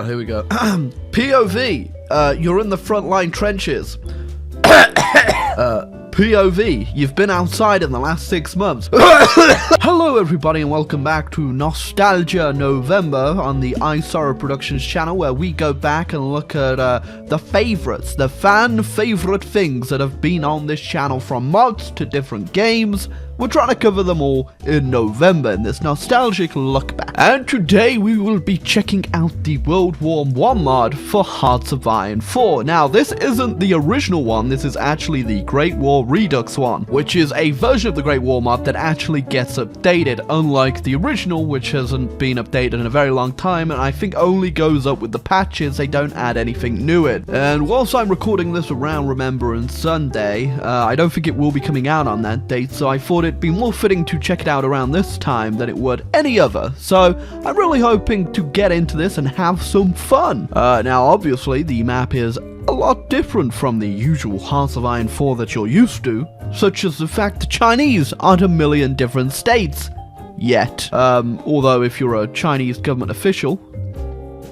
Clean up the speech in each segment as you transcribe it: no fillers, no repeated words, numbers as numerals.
here we go. POV, you're in the frontline trenches. POV, you've been outside in the last 6 months. Hello everybody and welcome back to Nostalgia November on the iSorrowproductions channel, where we go back and look at the favorites, the fan favorite things that have been on this channel, from mods to different games. We're trying to cover them all in November in this nostalgic look back. And today we will be checking out the World War I mod for Hearts of Iron 4. Now, this isn't the original one, this is actually the Great War Redux one, which is a version of the Great War mod that actually gets updated, unlike the original, which hasn't been updated in a very long time, and I think only goes up with the patches. They don't add anything new in. And whilst I'm recording this around Remembrance Sunday, I don't think it will be coming out on that date, so I thought it'd be more fitting to check it out around this time than it would any other. So I'm really hoping to get into this and have some fun. Now obviously the map is a lot different from the usual Hearts of Iron 4 that you're used to, such as the fact the Chinese aren't a million different states yet. Although if you're a Chinese government official,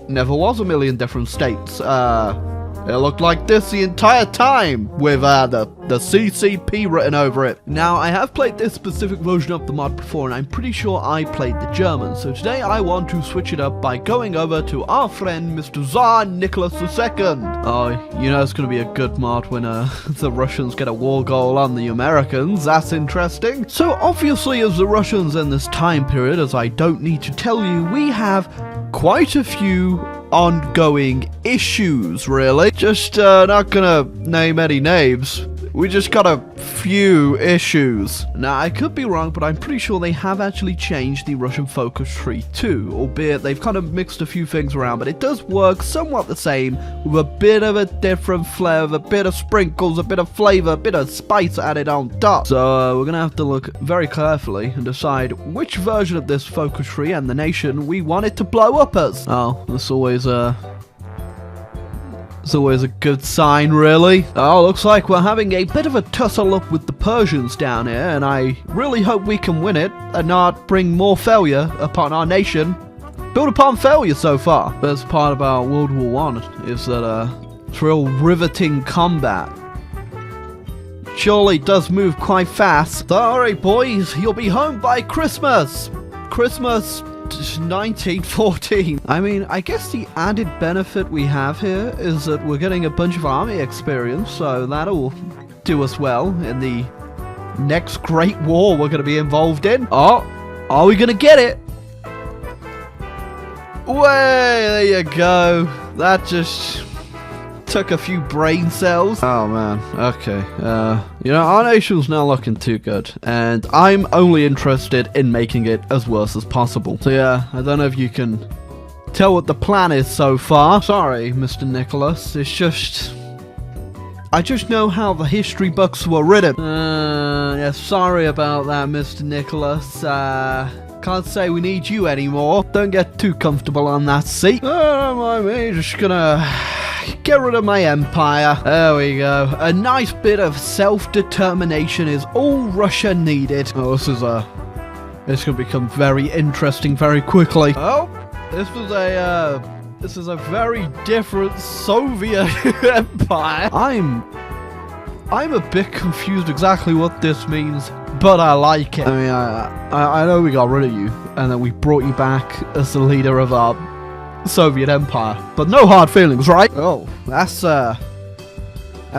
never was a million different states. It looked like this the entire time, with the CCP written over it. Now, I have played this specific version of the mod before, and I'm pretty sure I played the German, so today I want to switch it up by going over to our friend, Mr. Tsar Nicholas II. Oh, you know it's going to be a good mod when the Russians get a war goal on the Americans. That's interesting. So, obviously, as the Russians in this time period, as I don't need to tell you, we have quite a few ongoing issues, really. Just not gonna name any names. We just got a few issues. Now, I could be wrong, but I'm pretty sure they have actually changed the Russian focus tree too, albeit they've kind of mixed a few things around, but it does work somewhat the same, with a bit of a different flavor, a bit of sprinkles, a bit of flavor, a bit of spice added on top. So we're gonna have to look very carefully and decide which version of this focus tree and the nation we want it to blow up as. Oh, that's always it's always a good sign, really. Oh, looks like we're having a bit of a tussle up with the Persians down here, and I really hope we can win it and not bring more failure upon our nation. Built upon failure so far. Best part about World War I is that it's real riveting combat. Surely does move quite fast. Sorry, boys, you'll be home by Christmas. Christmas 1914. I mean, I guess the added benefit we have here is that we're getting a bunch of army experience, so that'll do us well in the next great war we're going to be involved in. Oh, are we going to get it? Way, there you go. That just took a few brain cells. Oh man, okay. You know, our nation's not looking too good, and I'm only interested in making it as worse as possible. So yeah, I don't know if you can tell what the plan is so far. Sorry, Mr. Nicholas, it's just I just know how the history books were written. Yeah, sorry about that, Mr. Nicholas. Can't say we need you anymore. Don't get too comfortable on that seat. Don't mind me, just gonna get rid of my empire. There we go. A nice bit of self-determination is all Russia needed. Oh, this could become very interesting very quickly. Oh, this is a very different Soviet empire. I'm a bit confused exactly what this means, but I like it. I mean, I know we got rid of you, and then we brought you back as the leader of our Soviet Empire, but no hard feelings, right? Oh, that's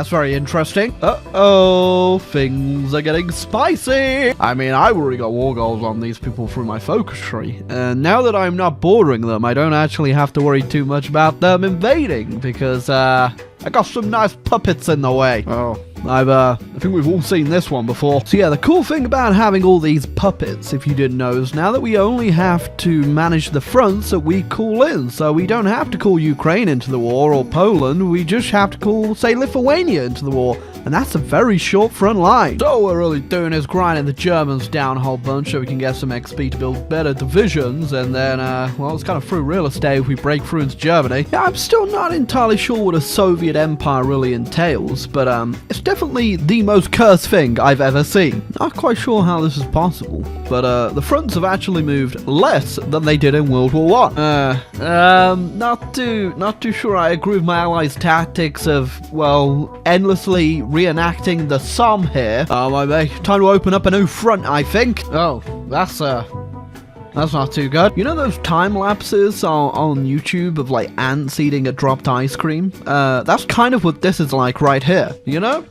very interesting. Uh-oh, things are getting spicy. I mean, I've already got war goals on these people through my focus tree, and now that I'm not bordering them, I don't actually have to worry too much about them invading, because I got some nice puppets in the way. Oh, I think we've all seen this one before. So yeah, the cool thing about having all these puppets, if you didn't know, is now that we only have to manage the fronts that we call in. So we don't have to call Ukraine into the war or Poland, we just have to call, say, Lithuania into the war. and that's a very short front line. So all we're really doing is grinding the Germans down a whole bunch so we can get some XP to build better divisions, and then, well, it's kind of free real estate if we break through into Germany. Yeah, I'm still not entirely sure what a Soviet Empire really entails, but it's definitely the most cursed thing I've ever seen. Not quite sure how this is possible, but the fronts have actually moved less than they did in World War I. Not too sure I agree with my allies' tactics of, well, endlessly reenacting the Somme here. My mate, time to open up a new front, I think. Oh, that's not too good. You know those time lapses on YouTube of like ants eating a dropped ice cream? That's kind of what this is like right here, you know?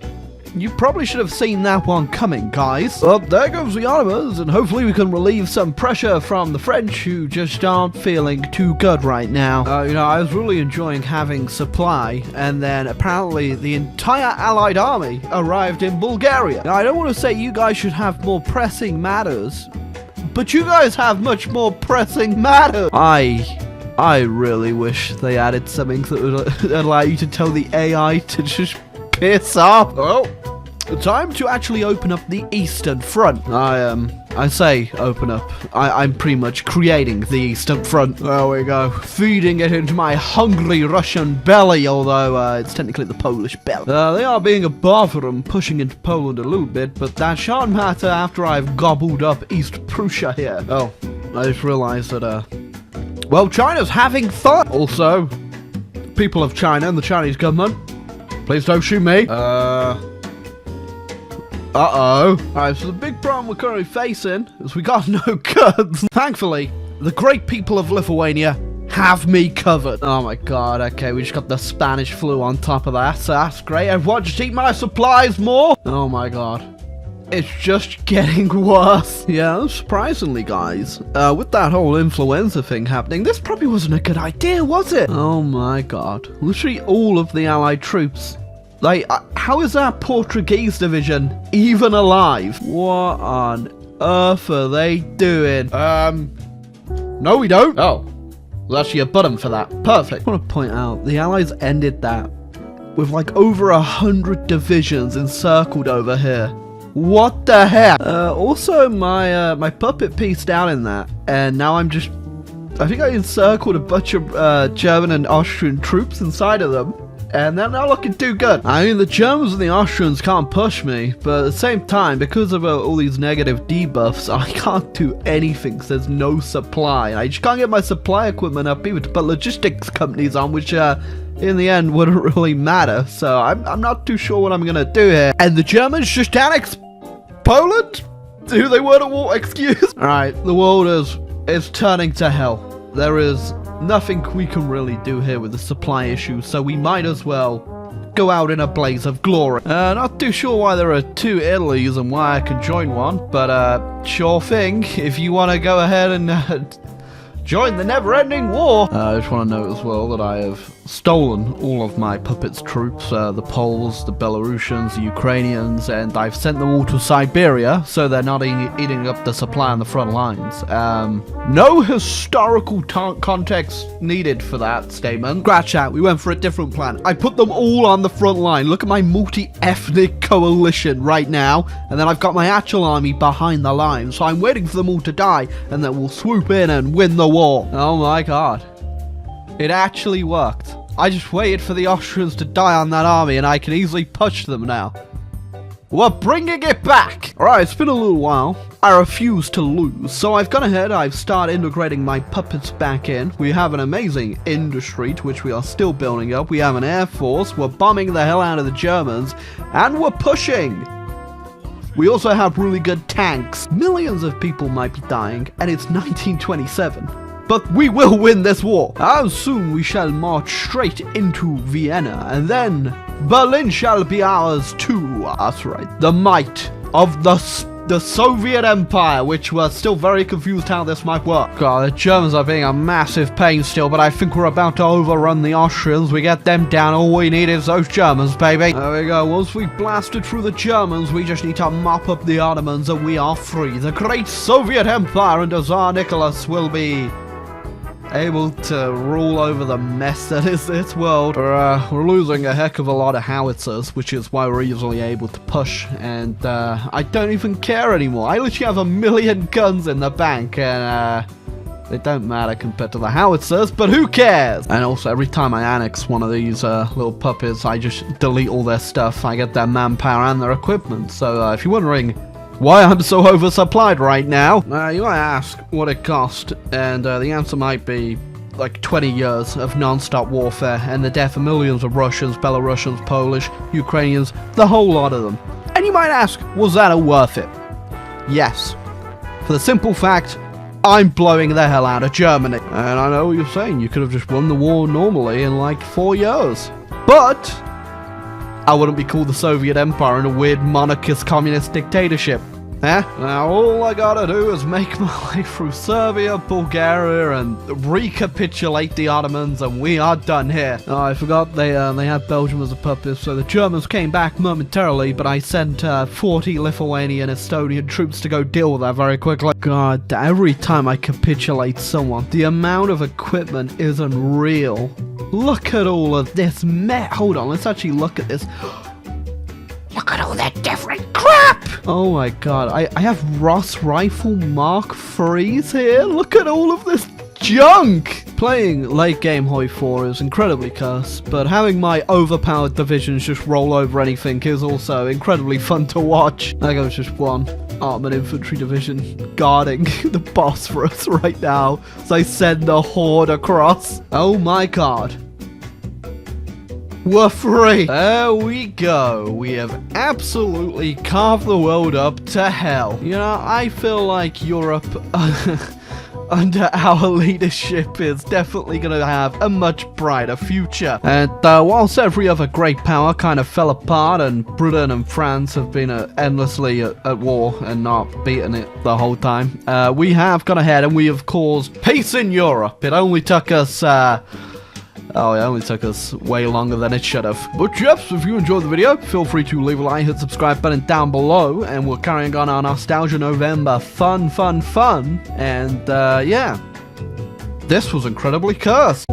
You probably should have seen that one coming, guys. Well, there goes the Ottomans, and hopefully we can relieve some pressure from the French, who just aren't feeling too good right now. You know, I was really enjoying having supply, and then apparently the entire Allied army arrived in Bulgaria. Now, I don't want to say you guys should have more pressing matters, but you guys have much more pressing matters. I really wish they added something that would allow you to tell the AI to just piss off. Well, time to actually open up the Eastern Front. I say open up. I'm pretty much creating the Eastern Front. There we go. Feeding it into my hungry Russian belly, although it's technically the Polish belly. They are being a bother and pushing into Poland a little bit, but that shan't matter after I've gobbled up East Prussia here. Oh, I just realized that, well, China's having fun. Also, people of China and the Chinese government, please don't shoot me. Alright, so the big problem we're currently facing is we got no guns. Thankfully, the great people of Lithuania have me covered. Oh my god, okay, we just got the Spanish flu on top of that, so that's great. Everyone just eat my supplies more. Oh my god. It's just getting worse. Yeah, surprisingly, guys, with that whole influenza thing happening, this probably wasn't a good idea, was it? Oh my god. Literally all of the Allied troops. Like, how is that Portuguese division even alive? What on earth are they doing? No we don't. Oh, there's actually a button for that. Perfect. I want to point out, the Allies ended that with like over 100 divisions encircled over here. What the heck? Also, my puppet pieced down in that, and now I think I encircled a bunch of German and Austrian troops inside of them, and they're not looking too good. I mean, the Germans and the Austrians can't push me, but at the same time, because of all these negative debuffs, I can't do anything because there's no supply. I just can't get my supply equipment up even to put logistics companies on, which in the end wouldn't really matter. So I'm not too sure what I'm gonna do here. And the Germans just annexed Poland? Who they were at war, excuse? Alright, the world is turning to hell. There is nothing we can really do here with the supply issue, so we might as well go out in a blaze of glory. Not too sure why there are two Italys and why I can join one, but sure thing, if you want to go ahead and join the never-ending war. I just want to note as well that I have stolen all of my puppets' troops, the Poles, the Belarusians, the Ukrainians, and I've sent them all to Siberia, so they're not eating up the supply on the front lines. No historical context needed for that statement. Scratch that, we went for a different plan. I put them all on the front line. Look at my multi-ethnic coalition right now, and then I've got my actual army behind the line, so I'm waiting for them all to die, and then we'll swoop in and win the war. Oh my god. It actually worked. I just waited for the Austrians to die on that army and I can easily push them now. We're bringing it back! Alright, it's been a little while. I refuse to lose. So I've gone ahead, I've started integrating my puppets back in. We have an amazing industry to which we are still building up. We have an air force. We're bombing the hell out of the Germans. And we're pushing! We also have really good tanks. Millions of people might be dying, and it's 1927. But we will win this war. And soon we shall march straight into Vienna, and then Berlin shall be ours too. That's right. The might of the Soviet Empire, which we're still very confused how this might work. God, the Germans are being a massive pain still, but I think we're about to overrun the Austrians. We get them down, all we need is those Germans, baby. There we go. Once we've blasted through the Germans, we just need to mop up the Ottomans and we are free. The great Soviet Empire under Tsar Nicholas will be able to rule over the mess that is this world. We're losing a heck of a lot of howitzers, which is why we're easily able to push, and I don't even care anymore. I literally have 1 million guns in the bank, and they don't matter compared to the howitzers, but who cares? And also, every time I annex one of these little puppies, I just delete all their stuff. I get their manpower and their equipment. So if you're wondering why I'm so oversupplied right now, you might ask what it cost, and the answer might be like 20 years of non-stop warfare and the death of millions of Russians, Belarusians, Polish, Ukrainians, the whole lot of them. And you might ask, was that worth it? Yes. For the simple fact, I'm blowing the hell out of Germany. And I know what you're saying, you could have just won the war normally in like 4 years. But I wouldn't be called the Soviet Empire in a weird monarchist communist dictatorship. Now all I gotta do is make my way through Serbia, Bulgaria, and recapitulate the Ottomans, and we are done here. Oh, I forgot they had Belgium as a puppet, so the Germans came back momentarily, but I sent 40 Lithuanian Estonian troops to go deal with that very quickly. God, every time I capitulate someone, the amount of equipment is unreal. Look at all of this hold on, let's actually look at this. Look at all that different crap! Oh my god, I have Ross Rifle Mark IIIs here? Look at all of this junk! Playing late game Hoi 4 is incredibly cursed, but having my overpowered divisions just roll over anything is also incredibly fun to watch. There goes just one armored infantry division guarding the Bosphorus right now as I send the horde across. Oh my god. We're free! There we go. We have absolutely carved the world up to hell. You know, I feel like Europe under our leadership is definitely going to have a much brighter future. And whilst every other great power kind of fell apart and Britain and France have been endlessly at war and not beaten it the whole time, we have gone ahead and we have caused peace in Europe. It only took us oh, it only took us way longer than it should have. But yes, if you enjoyed the video, feel free to leave a like, hit the subscribe button down below, and we're carrying on our Nostalgia November fun. And yeah, this was incredibly cursed.